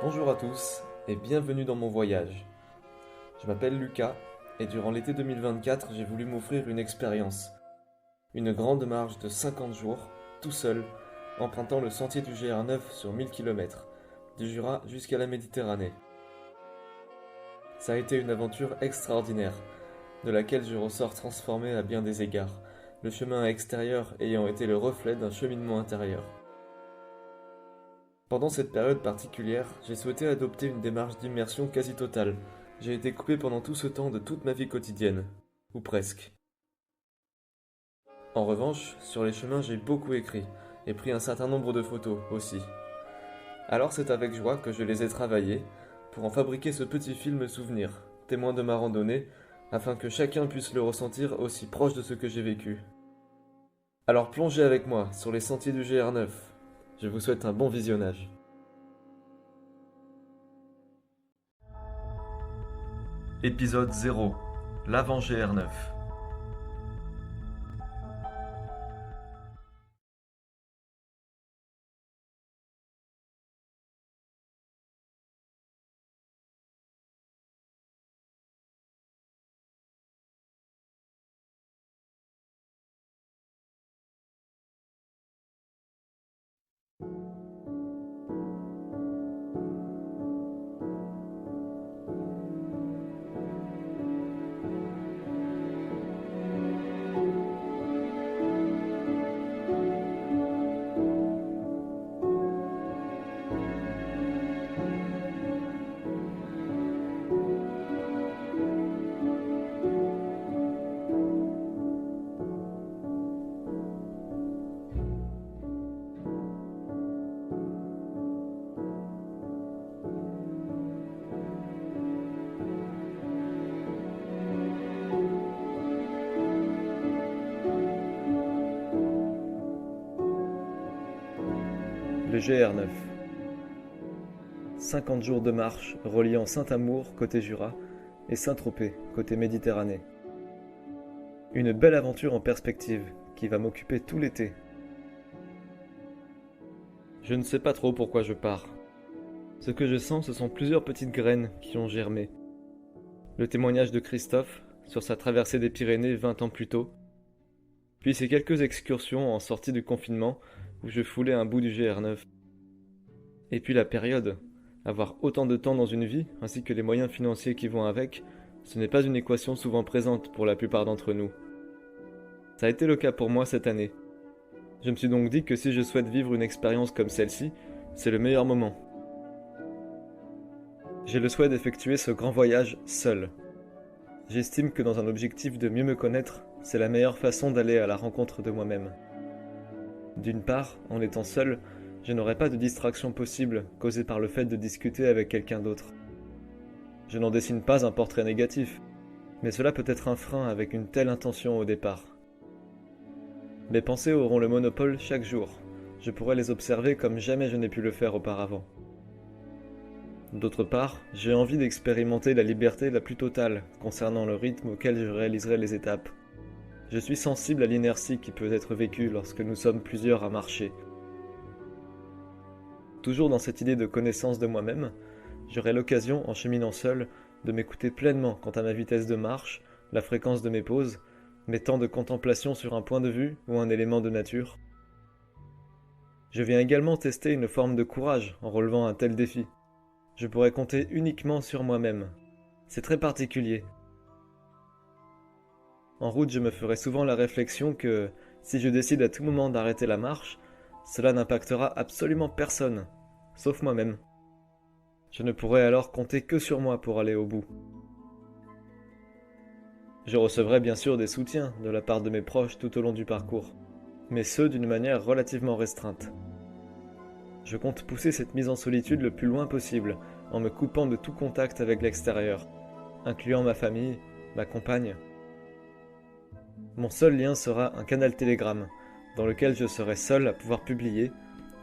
Bonjour à tous et bienvenue dans mon voyage. Je m'appelle Lucas et durant l'été 2024, j'ai voulu m'offrir une expérience. Une grande marche de 50 jours, tout seul, empruntant le sentier du GR9 sur 1000 km, du Jura jusqu'à la Méditerranée. Ça a été une aventure extraordinaire, de laquelle je ressors transformé à bien des égards, le chemin extérieur ayant été le reflet d'un cheminement intérieur. Pendant cette période particulière, j'ai souhaité adopter une démarche d'immersion quasi totale. J'ai été coupé pendant tout ce temps de toute ma vie quotidienne, ou presque. En revanche, sur les chemins, j'ai beaucoup écrit, et pris un certain nombre de photos aussi. Alors c'est avec joie que je les ai travaillées, pour en fabriquer ce petit film souvenir, témoin de ma randonnée, afin que chacun puisse le ressentir aussi proche de ce que j'ai vécu. Alors plongez avec moi sur les sentiers du GR9. Je vous souhaite un bon visionnage. Épisode 0. L'avant GR9. Le GR9. 50 jours de marche reliant Saint-Amour côté Jura et Saint-Tropez côté Méditerranée. Une belle aventure en perspective qui va m'occuper tout l'été. Je ne sais pas trop pourquoi je pars. Ce que je sens, ce sont plusieurs petites graines qui ont germé. Le témoignage de Christophe sur sa traversée des Pyrénées 20 ans plus tôt, puis ces quelques excursions en sortie du confinement où je foulais un bout du GR9. Et puis la période. Avoir autant de temps dans une vie, ainsi que les moyens financiers qui vont avec, ce n'est pas une équation souvent présente pour la plupart d'entre nous. Ça a été le cas pour moi cette année. Je me suis donc dit que si je souhaite vivre une expérience comme celle-ci, c'est le meilleur moment. J'ai le souhait d'effectuer ce grand voyage seul. J'estime que dans un objectif de mieux me connaître, c'est la meilleure façon d'aller à la rencontre de moi-même. D'une part, en étant seul, je n'aurai pas de distraction possible causée par le fait de discuter avec quelqu'un d'autre. Je n'en dessine pas un portrait négatif, mais cela peut être un frein avec une telle intention au départ. Mes pensées auront le monopole chaque jour. Je pourrai les observer comme jamais je n'ai pu le faire auparavant. D'autre part, j'ai envie d'expérimenter la liberté la plus totale concernant le rythme auquel je réaliserai les étapes. Je suis sensible à l'inertie qui peut être vécue lorsque nous sommes plusieurs à marcher. Toujours dans cette idée de connaissance de moi-même, j'aurai l'occasion, en cheminant seul, de m'écouter pleinement quant à ma vitesse de marche, la fréquence de mes pauses, mes temps de contemplation sur un point de vue ou un élément de nature. Je viens également tester une forme de courage en relevant un tel défi. Je pourrais compter uniquement sur moi-même. C'est très particulier. En route, je me ferai souvent la réflexion que, si je décide à tout moment d'arrêter la marche, cela n'impactera absolument personne, sauf moi-même. Je ne pourrai alors compter que sur moi pour aller au bout. Je recevrai bien sûr des soutiens de la part de mes proches tout au long du parcours, mais ceux d'une manière relativement restreinte. Je compte pousser cette mise en solitude le plus loin possible, en me coupant de tout contact avec l'extérieur, incluant ma famille, ma compagne. Mon seul lien sera un canal Telegram, dans lequel je serai seul à pouvoir publier,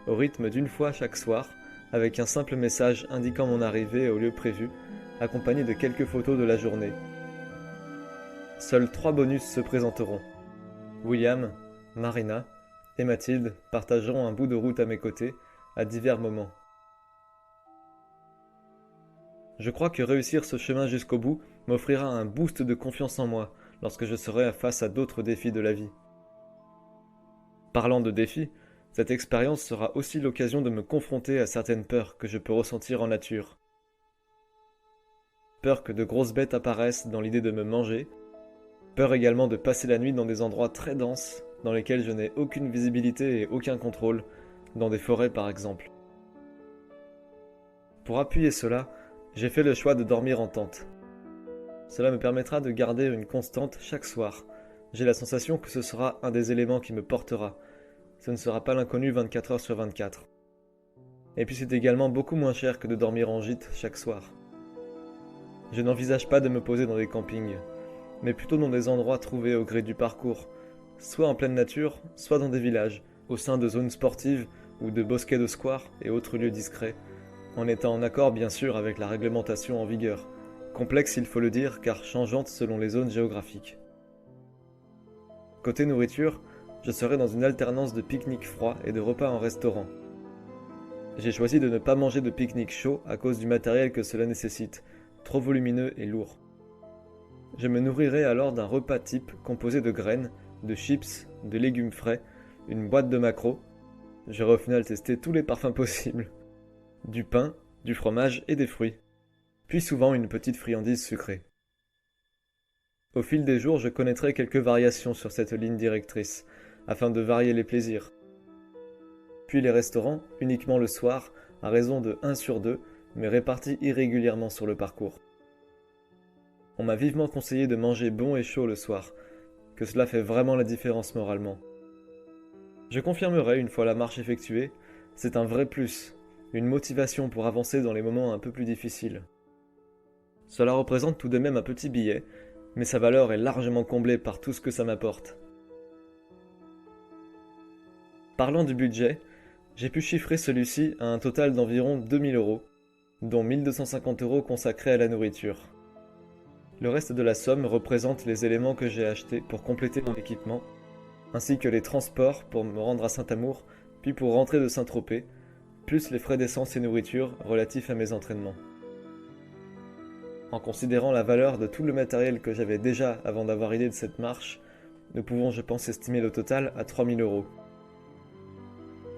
au rythme d'une fois chaque soir, avec un simple message indiquant mon arrivée au lieu prévu, accompagné de quelques photos de la journée. Seuls 3 bonus se présenteront. William, Marina et Mathilde partageront un bout de route à mes côtés, à divers moments. Je crois que réussir ce chemin jusqu'au bout m'offrira un boost de confiance en moi lorsque je serai face à d'autres défis de la vie. Parlant de défis, cette expérience sera aussi l'occasion de me confronter à certaines peurs que je peux ressentir en nature. Peur que de grosses bêtes apparaissent dans l'idée de me manger, peur également de passer la nuit dans des endroits très denses, dans lesquels je n'ai aucune visibilité et aucun contrôle, dans des forêts par exemple. Pour appuyer cela, j'ai fait le choix de dormir en tente. Cela me permettra de garder une constante chaque soir. J'ai la sensation que ce sera un des éléments qui me portera. Ce ne sera pas l'inconnu 24 heures sur 24. Et puis c'est également beaucoup moins cher que de dormir en gîte chaque soir. Je n'envisage pas de me poser dans des campings, mais plutôt dans des endroits trouvés au gré du parcours, soit en pleine nature, soit dans des villages, au sein de zones sportives ou de bosquets de squares et autres lieux discrets, en étant en accord bien sûr avec la réglementation en vigueur, complexe il faut le dire car changeante selon les zones géographiques. Côté nourriture, je serai dans une alternance de pique-nique froid et de repas en restaurant. J'ai choisi de ne pas manger de pique-nique chaud à cause du matériel que cela nécessite, trop volumineux et lourd. Je me nourrirai alors d'un repas type composé de graines, de chips, de légumes frais, une boîte de maquereaux. J'aurai au final testé tous les parfums possibles. Du pain, du fromage et des fruits. Puis souvent une petite friandise sucrée. Au fil des jours, je connaîtrai quelques variations sur cette ligne directrice, afin de varier les plaisirs. Puis les restaurants, uniquement le soir, à raison de 1 sur 2, mais répartis irrégulièrement sur le parcours. On m'a vivement conseillé de manger bon et chaud le soir, que cela fait vraiment la différence moralement. Je confirmerai une fois la marche effectuée, c'est un vrai plus, une motivation pour avancer dans les moments un peu plus difficiles. Cela représente tout de même un petit billet, mais sa valeur est largement comblée par tout ce que ça m'apporte. Parlant du budget, j'ai pu chiffrer celui-ci à un total d'environ 2000 €, dont 1250 € consacrés à la nourriture. Le reste de la somme représente les éléments que j'ai achetés pour compléter mon équipement, ainsi que les transports pour me rendre à Saint-Amour, puis pour rentrer de Saint-Tropez, plus les frais d'essence et nourriture relatifs à mes entraînements. En considérant la valeur de tout le matériel que j'avais déjà avant d'avoir idée de cette marche, nous pouvons je pense estimer le total à 3000 €.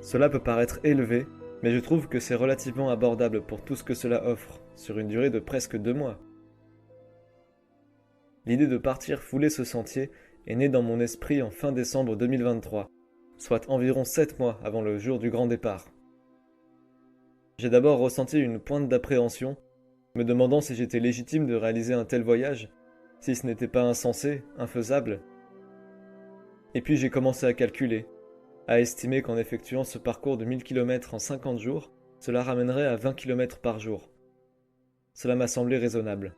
Cela peut paraître élevé, mais je trouve que c'est relativement abordable pour tout ce que cela offre, sur une durée de presque 2 mois. L'idée de partir fouler ce sentier est née dans mon esprit en fin décembre 2023, soit environ 7 mois avant le jour du grand départ. J'ai d'abord ressenti une pointe d'appréhension, me demandant si j'étais légitime de réaliser un tel voyage, si ce n'était pas insensé, infaisable. Et puis j'ai commencé à calculer, à estimer qu'en effectuant ce parcours de 1000 km en 50 jours, cela ramènerait à 20 km par jour. Cela m'a semblé raisonnable.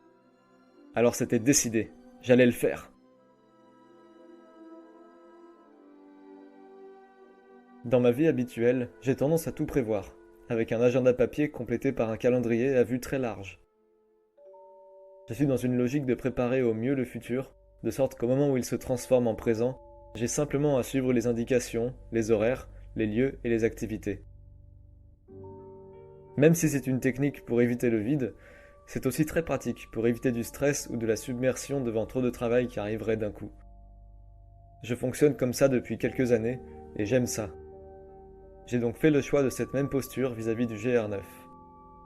Alors c'était décidé, j'allais le faire. Dans ma vie habituelle, j'ai tendance à tout prévoir, avec un agenda papier complété par un calendrier à vue très large. Je suis dans une logique de préparer au mieux le futur, de sorte qu'au moment où il se transforme en présent, j'ai simplement à suivre les indications, les horaires, les lieux et les activités. Même si c'est une technique pour éviter le vide, c'est aussi très pratique pour éviter du stress ou de la submersion devant trop de travail qui arriverait d'un coup. Je fonctionne comme ça depuis quelques années et j'aime ça. J'ai donc fait le choix de cette même posture vis-à-vis du GR9.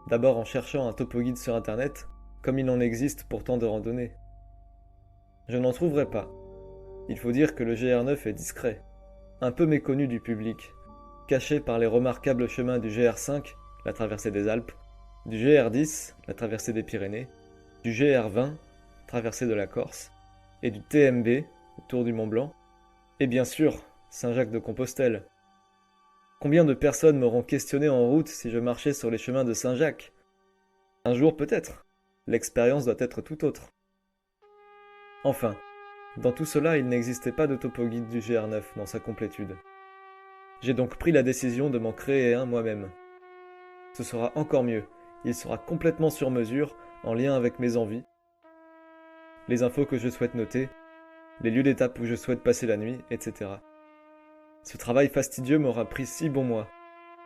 D'abord en cherchant un topo guide sur internet, comme il en existe pourtant de randonnées. Je n'en trouverai pas. Il faut dire que le GR9 est discret, un peu méconnu du public, caché par les remarquables chemins du GR5, la traversée des Alpes, du GR10, la traversée des Pyrénées, du GR20, traversée de la Corse, et du TMB, le Tour du Mont Blanc, et bien sûr, Saint-Jacques-de-Compostelle. Combien de personnes m'auront questionné en route si je marchais sur les chemins de Saint-Jacques? Un jour peut-être, l'expérience doit être tout autre. Enfin, dans tout cela, il n'existait pas de topo guide du GR9 dans sa complétude. J'ai donc pris la décision de m'en créer un moi-même. Ce sera encore mieux, il sera complètement sur mesure, en lien avec mes envies, les infos que je souhaite noter, les lieux d'étape où je souhaite passer la nuit, etc. Ce travail fastidieux m'aura pris 6 bons mois.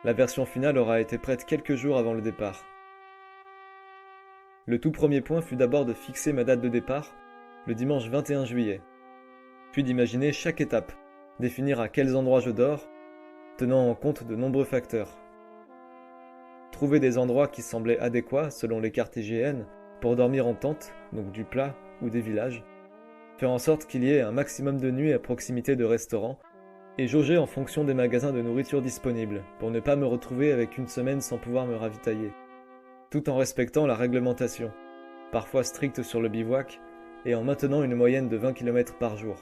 La version finale aura été prête quelques jours avant le départ. Le tout premier point fut d'abord de fixer ma date de départ, le dimanche 21 juillet, puis d'imaginer chaque étape, définir à quels endroits je dors, tenant en compte de nombreux facteurs. Trouver des endroits qui semblaient adéquats selon les cartes IGN pour dormir en tente, donc du plat ou des villages, faire en sorte qu'il y ait un maximum de nuits à proximité de restaurants, et jauger en fonction des magasins de nourriture disponibles, pour ne pas me retrouver avec une semaine sans pouvoir me ravitailler, tout en respectant la réglementation, parfois stricte sur le bivouac, et en maintenant une moyenne de 20 km par jour.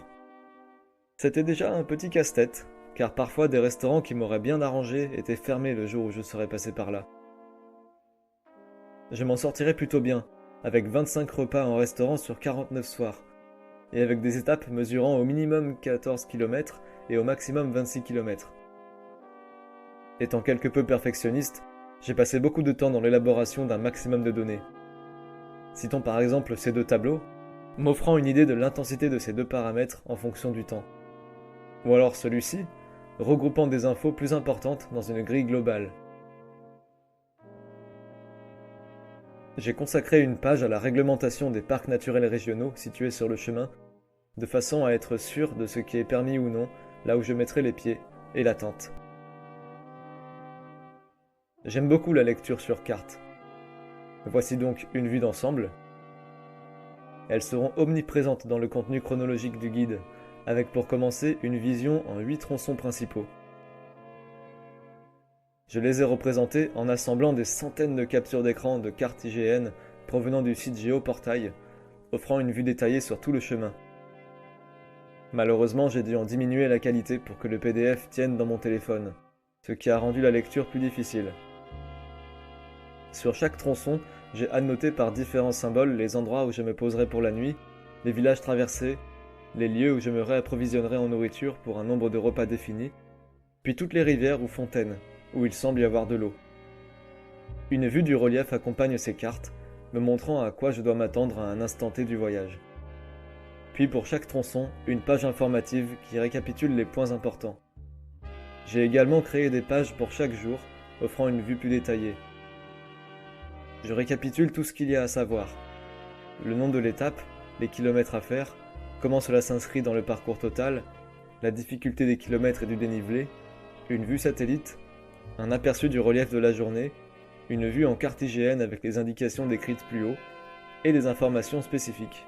C'était déjà un petit casse-tête, car parfois des restaurants qui m'auraient bien arrangé étaient fermés le jour où je serais passé par là. Je m'en sortirais plutôt bien, avec 25 repas en restaurant sur 49 soirs, et avec des étapes mesurant au minimum 14 km et au maximum 26 km. Étant quelque peu perfectionniste, j'ai passé beaucoup de temps dans l'élaboration d'un maximum de données. Citons par exemple ces deux tableaux, m'offrant une idée de l'intensité de ces deux paramètres en fonction du temps. Ou alors celui-ci, regroupant des infos plus importantes dans une grille globale. J'ai consacré une page à la réglementation des parcs naturels régionaux situés sur le chemin, de façon à être sûr de ce qui est permis ou non, là où je mettrai les pieds et la tente. J'aime beaucoup la lecture sur carte. Voici donc une vue d'ensemble. Elles seront omniprésentes dans le contenu chronologique du guide, avec pour commencer une vision en 8 tronçons principaux. Je les ai représentés en assemblant des centaines de captures d'écran de cartes IGN provenant du site Géoportail, offrant une vue détaillée sur tout le chemin. Malheureusement, j'ai dû en diminuer la qualité pour que le PDF tienne dans mon téléphone, ce qui a rendu la lecture plus difficile. Sur chaque tronçon, j'ai annoté par différents symboles les endroits où je me poserai pour la nuit, les villages traversés, les lieux où je me réapprovisionnerai en nourriture pour un nombre de repas défini, puis toutes les rivières ou fontaines, où il semble y avoir de l'eau. Une vue du relief accompagne ces cartes, me montrant à quoi je dois m'attendre à un instant T du voyage. Puis pour chaque tronçon, une page informative qui récapitule les points importants. J'ai également créé des pages pour chaque jour, offrant une vue plus détaillée. Je récapitule tout ce qu'il y a à savoir. Le nom de l'étape, les kilomètres à faire, comment cela s'inscrit dans le parcours total, la difficulté des kilomètres et du dénivelé, une vue satellite, un aperçu du relief de la journée, une vue en carte IGN avec les indications décrites plus haut, et des informations spécifiques.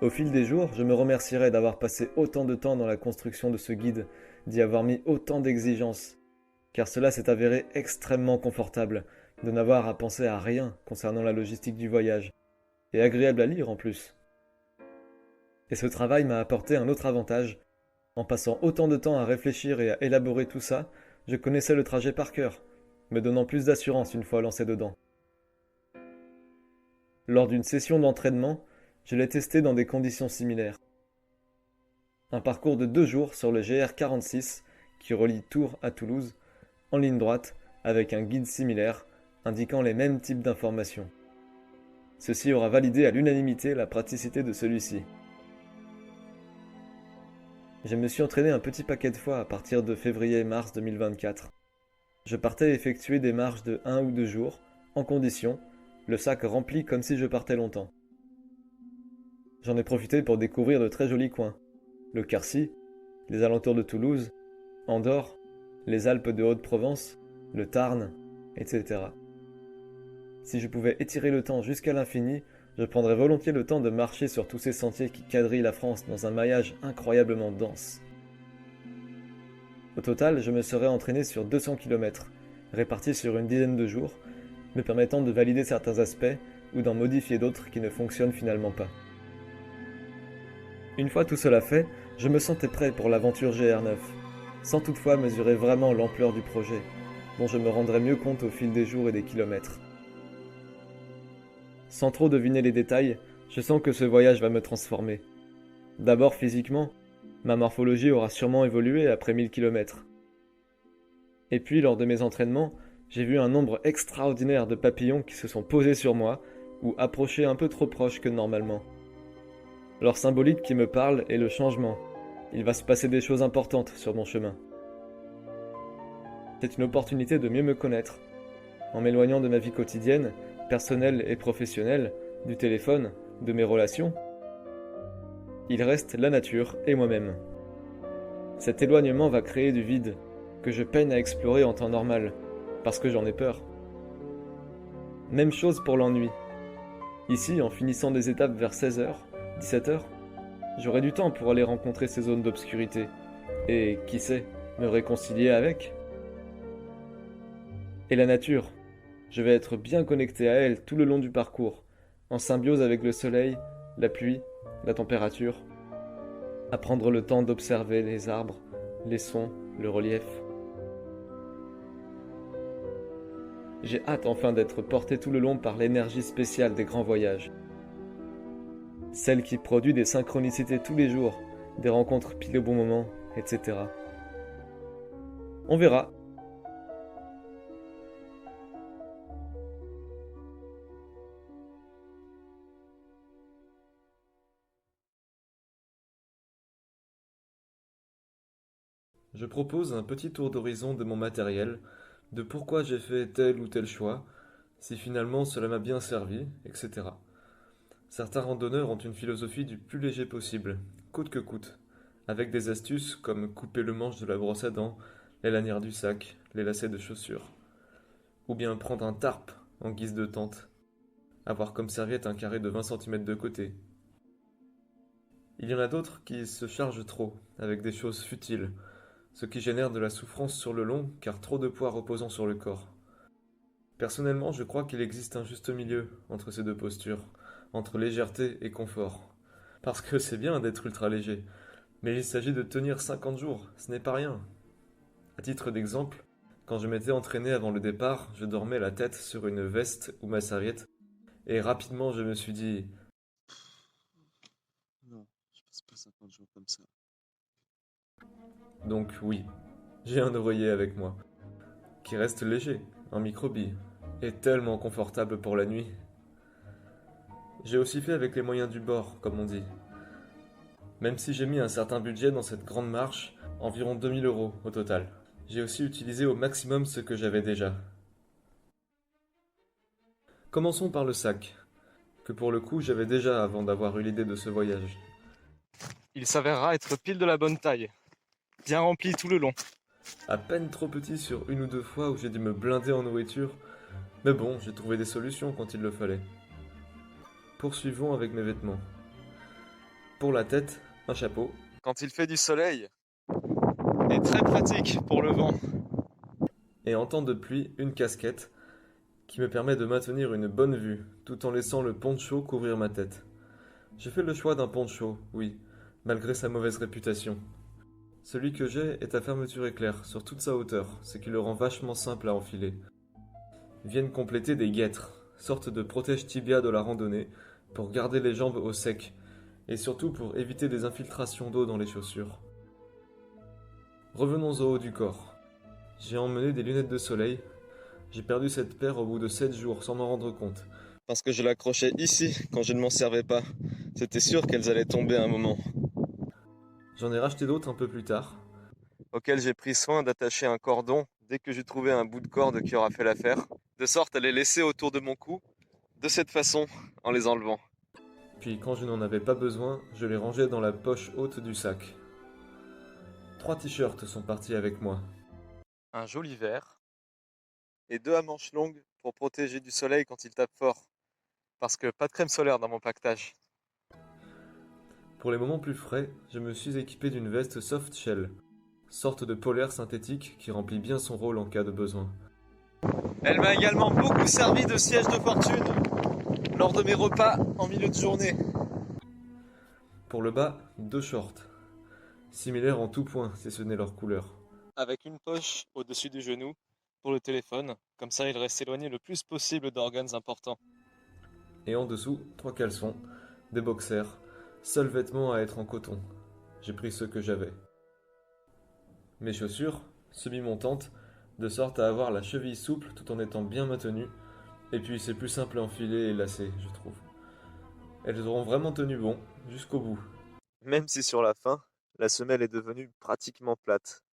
Au fil des jours, je me remercierai d'avoir passé autant de temps dans la construction de ce guide, d'y avoir mis autant d'exigences, car cela s'est avéré extrêmement confortable, de n'avoir à penser à rien concernant la logistique du voyage, et agréable à lire en plus. Et ce travail m'a apporté un autre avantage. En passant autant de temps à réfléchir et à élaborer tout ça, je connaissais le trajet par cœur, me donnant plus d'assurance une fois lancé dedans. Lors d'une session d'entraînement, je l'ai testé dans des conditions similaires. Un parcours de 2 jours sur le GR46 qui relie Tours à Toulouse, en ligne droite, avec un guide similaire, indiquant les mêmes types d'informations. Ceci aura validé à l'unanimité la praticité de celui-ci. Je me suis entraîné un petit paquet de fois à partir de février-mars 2024. Je partais effectuer des marches de 1 ou 2 jours, en condition, le sac rempli comme si je partais longtemps. J'en ai profité pour découvrir de très jolis coins. Le Quercy, les alentours de Toulouse, Andorre, les Alpes de Haute-Provence, le Tarn, etc. Si je pouvais étirer le temps jusqu'à l'infini, je prendrais volontiers le temps de marcher sur tous ces sentiers qui quadrillent la France dans un maillage incroyablement dense. Au total, je me serais entraîné sur 200 km, répartis sur une dizaine de jours, me permettant de valider certains aspects ou d'en modifier d'autres qui ne fonctionnent finalement pas. Une fois tout cela fait, je me sentais prêt pour l'aventure GR9, sans toutefois mesurer vraiment l'ampleur du projet, dont je me rendrai mieux compte au fil des jours et des kilomètres. Sans trop deviner les détails, je sens que ce voyage va me transformer. D'abord physiquement, ma morphologie aura sûrement évolué après 1000 km. Et puis lors de mes entraînements, j'ai vu un nombre extraordinaire de papillons qui se sont posés sur moi, ou approchés un peu trop proches que normalement. Leur symbolique qui me parle est le changement. Il va se passer des choses importantes sur mon chemin. C'est une opportunité de mieux me connaître, en m'éloignant de ma vie quotidienne, personnelle et professionnelle, du téléphone, de mes relations. Il reste la nature et moi-même. Cet éloignement va créer du vide, que je peine à explorer en temps normal, parce que j'en ai peur. Même chose pour l'ennui. Ici, en finissant des étapes vers 16h, 17h, j'aurai du temps pour aller rencontrer ces zones d'obscurité, et, qui sait, me réconcilier avec. Et la nature, je vais être bien connecté à elle tout le long du parcours, en symbiose avec le soleil, la pluie, la température, à prendre le temps d'observer les arbres, les sons, le relief. J'ai hâte enfin d'être porté tout le long par l'énergie spéciale des grands voyages. Celle qui produit des synchronicités tous les jours, des rencontres pile au bon moment, etc. On verra. Je propose un petit tour d'horizon de mon matériel, de pourquoi j'ai fait tel ou tel choix, si finalement cela m'a bien servi, etc. Certains randonneurs ont une philosophie du plus léger possible, coûte que coûte, avec des astuces comme couper le manche de la brosse à dents, les lanières du sac, les lacets de chaussures, ou bien prendre un tarp en guise de tente, avoir comme serviette un carré de 20 cm de côté. Il y en a d'autres qui se chargent trop, avec des choses futiles, ce qui génère de la souffrance sur le long car trop de poids reposant sur le corps. Personnellement, je crois qu'il existe un juste milieu entre ces deux postures, entre légèreté et confort. Parce que c'est bien d'être ultra léger, mais il s'agit de tenir 50 jours, ce n'est pas rien. À titre d'exemple, quand je m'étais entraîné avant le départ, je dormais la tête sur une veste ou ma serviette, et rapidement je me suis dit, Non, je passe pas 50 jours comme ça. donc oui, j'ai un oreiller avec moi, qui reste léger, en microbille, et tellement confortable pour la nuit. J'ai aussi fait avec les moyens du bord, comme on dit. Même si j'ai mis un certain budget dans cette grande marche, environ 2000 € au total. J'ai aussi utilisé au maximum ce que j'avais déjà. Commençons par le sac, que pour le coup j'avais déjà avant d'avoir eu l'idée de ce voyage. Il s'avérera être pile de la bonne taille, bien rempli tout le long. À peine trop petit sur une ou deux fois où j'ai dû me blinder en nourriture, mais bon, j'ai trouvé des solutions quand il le fallait. Poursuivons avec mes vêtements. Pour la tête, un chapeau, Quand il fait du soleil, est très pratique pour le vent. et en temps de pluie, une casquette, qui me permet de maintenir une bonne vue, tout en laissant le poncho couvrir ma tête. J'ai fait le choix d'un poncho, oui, malgré sa mauvaise réputation. Celui que j'ai est à fermeture éclair, sur toute sa hauteur, ce qui le rend vachement simple à enfiler. Viennent compléter des guêtres, sorte de protège tibia de la randonnée, pour garder les jambes au sec, et surtout pour éviter des infiltrations d'eau dans les chaussures. Revenons au haut du corps. J'ai emmené des lunettes de soleil. J'ai perdu cette paire au bout de 7 jours sans m'en rendre compte. Parce que je l'accrochais ici quand je ne m'en servais pas. C'était sûr qu'elles allaient tomber un moment. J'en ai racheté d'autres un peu plus tard. Auquel j'ai pris soin d'attacher un cordon dès que j'ai trouvé un bout de corde qui aura fait l'affaire, de sorte à les laisser autour de mon cou, de cette façon, en les enlevant. Puis quand je n'en avais pas besoin, je les rangeais dans la poche haute du sac. 3 t-shirts sont partis avec moi. Un joli vert, et deux à manches longues pour protéger du soleil quand il tape fort. Parce que pas de crème solaire dans mon pactage. Pour les moments plus frais, je me suis équipé d'une veste soft shell, sorte de polaire synthétique qui remplit bien son rôle en cas de besoin. Elle m'a également beaucoup servi de siège de fortune lors de mes repas en milieu de journée. Pour le bas, 2 shorts, similaires en tout point si ce n'est leur couleur. Avec une poche au-dessus du genou pour le téléphone, comme ça il reste éloigné le plus possible d'organes importants. Et en dessous, 3 caleçons, des boxers, seuls vêtements à être en coton. J'ai pris ceux que j'avais. Mes chaussures, semi-montantes, de sorte à avoir la cheville souple tout en étant bien maintenue, et puis c'est plus simple à enfiler et lacer, je trouve. Elles auront vraiment tenu bon, jusqu'au bout. Même si sur la fin, la semelle est devenue pratiquement plate.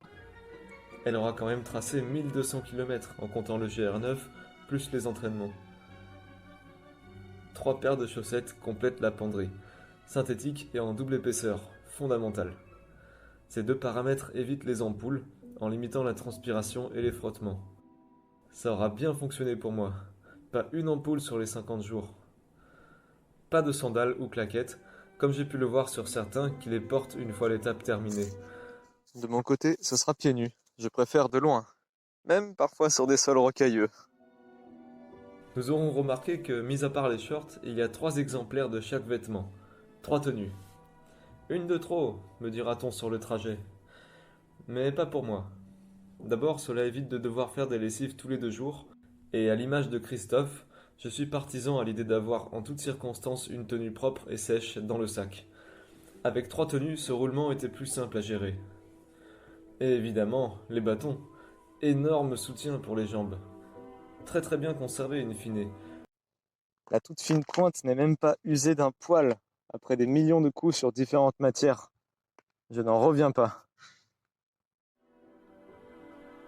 Elle aura quand même tracé 1200 km en comptant le GR9, plus les entraînements. 3 paires de chaussettes complètent la penderie, synthétique et en double épaisseur, fondamentale. Ces 2 paramètres évitent les ampoules en limitant la transpiration et les frottements. Ça aura bien fonctionné pour moi. Pas une ampoule sur les 50 jours. Pas de sandales ou claquettes, comme j'ai pu le voir sur certains qui les portent une fois l'étape terminée. De mon côté, ce sera pieds nus. Je préfère de loin. Même parfois sur des sols rocailleux. Nous aurons remarqué que, mis à part les shorts, il y a 3 exemplaires de chaque vêtement. 3 tenues. Une de trop, me dira-t-on sur le trajet. Mais pas pour moi. D'abord, cela évite de devoir faire des lessives tous les 2 jours, et à l'image de Christophe, je suis partisan à l'idée d'avoir en toutes circonstances une tenue propre et sèche dans le sac. Avec 3 tenues, ce roulement était plus simple à gérer. Et évidemment, les bâtons. Énorme soutien pour les jambes. Très très bien conservé in fine. La toute fine pointe n'est même pas usée d'un poil après des millions de coups sur différentes matières. Je n'en reviens pas.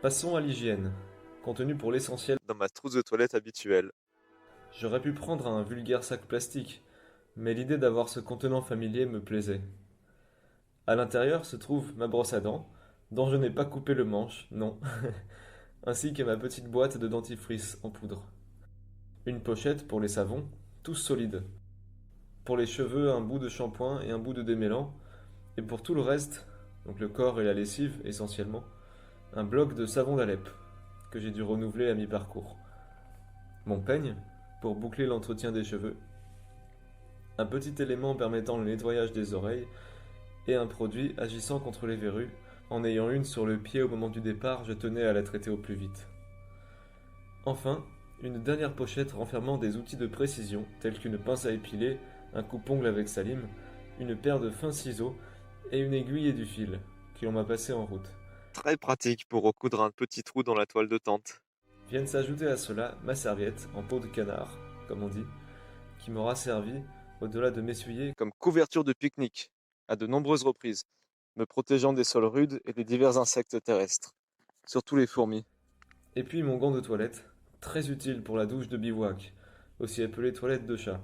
Passons à l'hygiène. Contenu pour l'essentiel. Dans ma trousse de toilette habituelle. J'aurais pu prendre un vulgaire sac plastique, mais l'idée d'avoir ce contenant familier me plaisait. À l'intérieur se trouve ma brosse à dents, dont je n'ai pas coupé le manche, non, ainsi que ma petite boîte de dentifrice en poudre. Une pochette pour les savons, tous solides. Pour les cheveux, un bout de shampoing et un bout de démêlant, et pour tout le reste, donc le corps et la lessive essentiellement, un bloc de savon d'Alep, que j'ai dû renouveler à mi-parcours. Mon peigne, pour boucler l'entretien des cheveux, un petit élément permettant le nettoyage des oreilles, et un produit agissant contre les verrues. En ayant une sur le pied au moment du départ, je tenais à la traiter au plus vite. Enfin, une dernière pochette renfermant des outils de précision, tels qu'une pince à épiler, un coupe-ongle avec sa lime, une paire de fins ciseaux et une aiguille et du fil, que l'on m'a passé en route. Très pratique pour recoudre un petit trou dans la toile de tente. Viennent s'ajouter à cela ma serviette, en peau de canard, comme on dit, qui m'aura servi, au-delà de m'essuyer, Comme couverture de pique-nique, à de nombreuses reprises, me protégeant des sols rudes et des divers insectes terrestres. Surtout les fourmis. et puis mon gant de toilette, très utile pour la douche de bivouac, aussi appelée toilette de chat.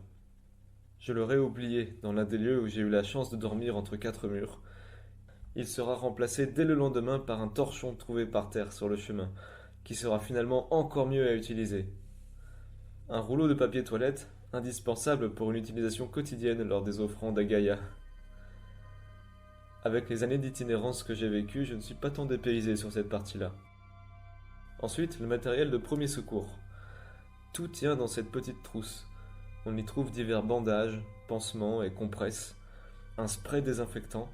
Je l'aurais oublié dans l'un des lieux où j'ai eu la chance de dormir entre 4 murs. Il sera remplacé dès le lendemain par un torchon trouvé par terre sur le chemin, qui sera finalement encore mieux à utiliser. Un rouleau de papier toilette, indispensable pour une utilisation quotidienne lors des offrandes à Gaïa. Avec les années d'itinérance que j'ai vécues, je ne suis pas tant dépaysé sur cette partie-là. Ensuite, le matériel de premier secours. Tout tient dans cette petite trousse. On y trouve divers bandages, pansements et compresses, un spray désinfectant,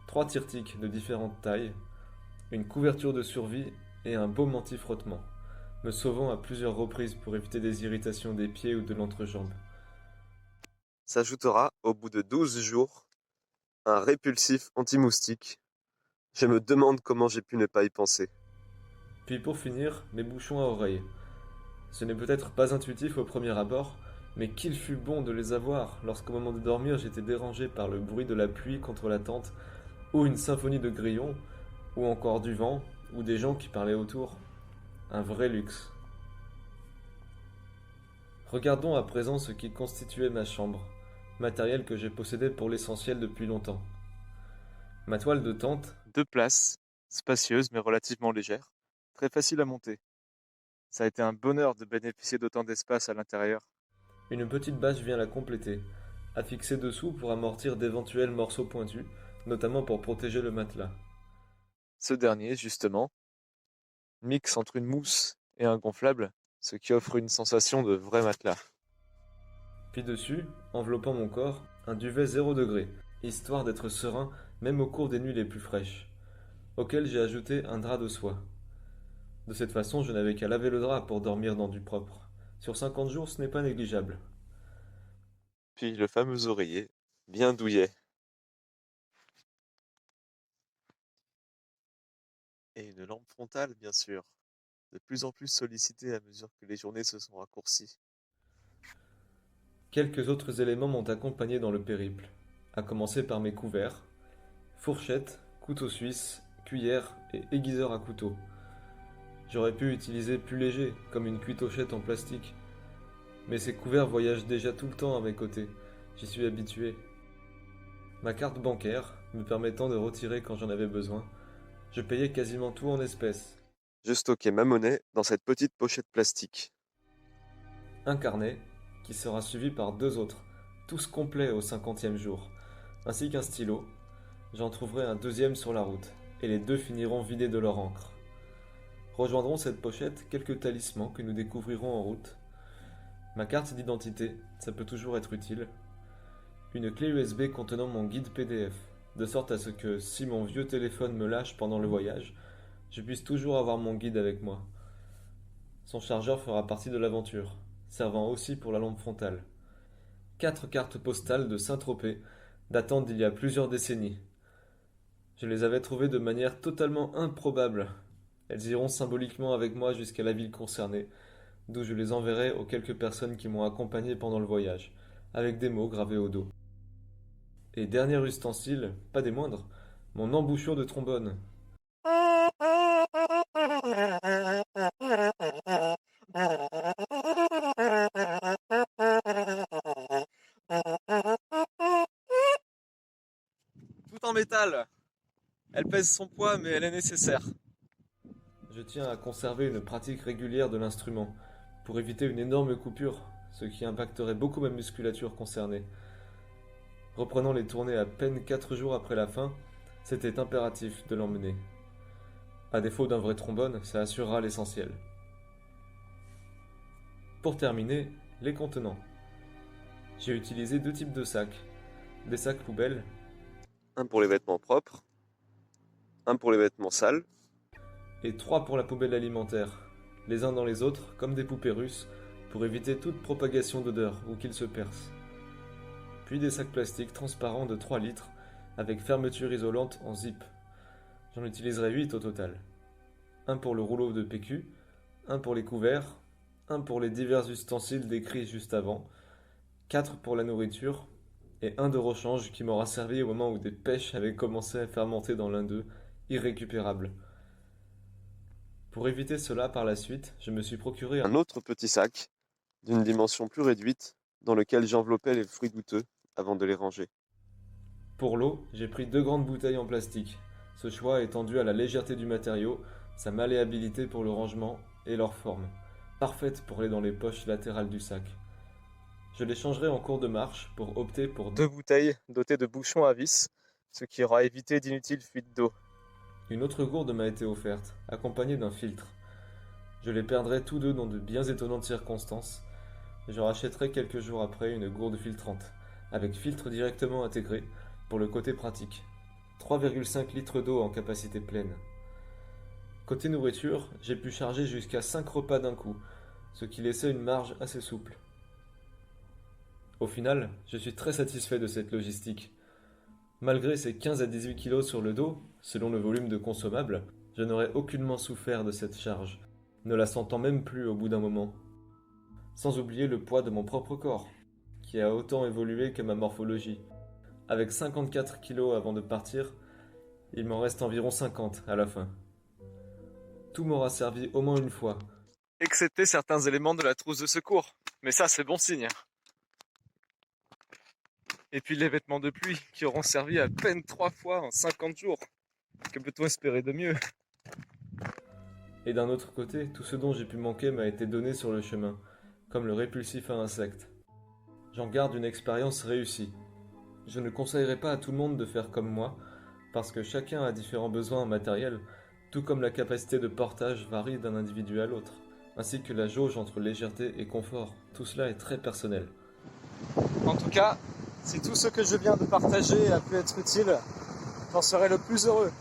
3 tire-tiques de différentes tailles, une couverture de survie et un baume anti-frottement, me sauvant à plusieurs reprises pour éviter des irritations des pieds ou de l'entrejambe. S'ajoutera, au bout de 12 jours, un répulsif anti-moustique. Je me demande comment j'ai pu ne pas y penser. Puis pour finir, mes bouchons à oreilles. Ce n'est peut-être pas intuitif au premier abord, mais qu'il fut bon de les avoir lorsqu'au moment de dormir j'étais dérangé par le bruit de la pluie contre la tente, ou une symphonie de grillons, ou encore du vent, ou des gens qui parlaient autour. Un vrai luxe. Regardons à présent ce qui constituait ma chambre, matériel que j'ai possédé pour l'essentiel depuis longtemps. Ma toile de tente, 2 places, spacieuse mais relativement légère, très facile à monter. Ça a été un bonheur de bénéficier d'autant d'espace à l'intérieur. une petite bâche vient la compléter, affixée dessous pour amortir d'éventuels morceaux pointus, notamment pour protéger le matelas. Ce dernier, justement, mixe entre une mousse et un gonflable, ce qui offre une sensation de vrai matelas. Puis dessus, enveloppant mon corps, un duvet 0 degré, histoire d'être serein même au cours des nuits les plus fraîches, auquel j'ai ajouté un drap de soie. De cette façon, je n'avais qu'à laver le drap pour dormir dans du propre. Sur 50 jours, ce n'est pas négligeable. Puis le fameux oreiller, bien douillet. Et une lampe frontale, bien sûr, de plus en plus sollicitée à mesure que les journées se sont raccourcies. Quelques autres éléments m'ont accompagné dans le périple, à commencer par mes couverts, fourchettes, couteaux suisses, cuillères et aiguiseurs à couteau. J'aurais pu utiliser plus léger, comme une cuitochette en plastique. Mais ces couverts voyagent déjà tout le temps à mes côtés. J'y suis habitué. Ma carte bancaire, me permettant de retirer quand j'en avais besoin, je payais quasiment tout en espèces. Je stockais ma monnaie dans cette petite pochette plastique. Un carnet, qui sera suivi par 2 autres, tous complets au 50e jour, ainsi qu'un stylo. J'en trouverai un deuxième sur la route, et les 2 finiront vidés de leur encre. Rejoindront cette pochette quelques talismans que nous découvrirons en route. Ma carte d'identité, ça peut toujours être utile. Une clé USB contenant mon guide PDF, de sorte à ce que, si mon vieux téléphone me lâche pendant le voyage, je puisse toujours avoir mon guide avec moi. Son chargeur fera partie de l'aventure, servant aussi pour la lampe frontale. 4 cartes postales de Saint-Tropez, datant d'il y a plusieurs décennies. Je les avais trouvées de manière totalement improbable. Elles iront symboliquement avec moi jusqu'à la ville concernée, d'où je les enverrai aux quelques personnes qui m'ont accompagné pendant le voyage, avec des mots gravés au dos. Et dernier ustensile, pas des moindres, mon embouchure de trombone. Tout en métal. Elle pèse son poids, mais elle est nécessaire. Je tiens à conserver une pratique régulière de l'instrument, pour éviter une énorme coupure, ce qui impacterait beaucoup ma musculature concernée. Reprenant les tournées à peine 4 jours après la fin, c'était impératif de l'emmener. À défaut d'un vrai trombone, ça assurera l'essentiel. Pour terminer, les contenants. J'ai utilisé 2 types de sacs. Des sacs poubelles, Un pour les vêtements propres, un pour les vêtements sales, et 3 pour la poubelle alimentaire, les uns dans les autres, comme des poupées russes, pour éviter toute propagation d'odeur ou qu'ils se percent. Puis des sacs plastiques transparents de 3 litres, avec fermeture isolante en zip. J'en utiliserai 8 au total. Un pour le rouleau de PQ, un pour les couverts, un pour les divers ustensiles décrits juste avant, 4 pour la nourriture, et un de rechange qui m'aura servi au moment où des pêches avaient commencé à fermenter dans l'un d'eux, irrécupérable. Pour éviter cela par la suite, je me suis procuré un autre petit sac d'une dimension plus réduite dans lequel j'enveloppais les fruits goûteux avant de les ranger. Pour l'eau, j'ai pris 2 grandes bouteilles en plastique. Ce choix étant dû à la légèreté du matériau, sa malléabilité pour le rangement et leur forme, parfaite pour aller dans les poches latérales du sac. Je les changerai en cours de marche pour opter pour 2 bouteilles dotées de bouchons à vis, ce qui aura évité d'inutiles fuites d'eau. Une autre gourde m'a été offerte, accompagnée d'un filtre. Je les perdrai tous 2 dans de bien étonnantes circonstances. Je rachèterai quelques jours après une gourde filtrante, avec filtre directement intégré, pour le côté pratique. 3,5 litres d'eau en capacité pleine. Côté nourriture, j'ai pu charger jusqu'à 5 repas d'un coup, ce qui laissait une marge assez souple. Au final, je suis très satisfait de cette logistique. Malgré ces 15 à 18 kilos sur le dos, selon le volume de consommables, je n'aurais aucunement souffert de cette charge, ne la sentant même plus au bout d'un moment. Sans oublier le poids de mon propre corps, qui a autant évolué que ma morphologie. Avec 54 kilos avant de partir, il m'en reste environ 50 à la fin. Tout m'aura servi au moins une fois. Excepté certains éléments de la trousse de secours. Mais ça, c'est bon signe. Et puis les vêtements de pluie qui auront servi à peine 3 fois en 50 jours. Que peut-on espérer de mieux? Et d'un autre côté, tout ce dont j'ai pu manquer m'a été donné sur le chemin, comme le répulsif à insectes. J'en garde une expérience réussie. Je ne conseillerais pas à tout le monde de faire comme moi, parce que chacun a différents besoins en matériel, tout comme la capacité de portage varie d'un individu à l'autre, ainsi que la jauge entre légèreté et confort. Tout cela est très personnel. En tout cas, si tout ce que je viens de partager a pu être utile, j'en serai le plus heureux.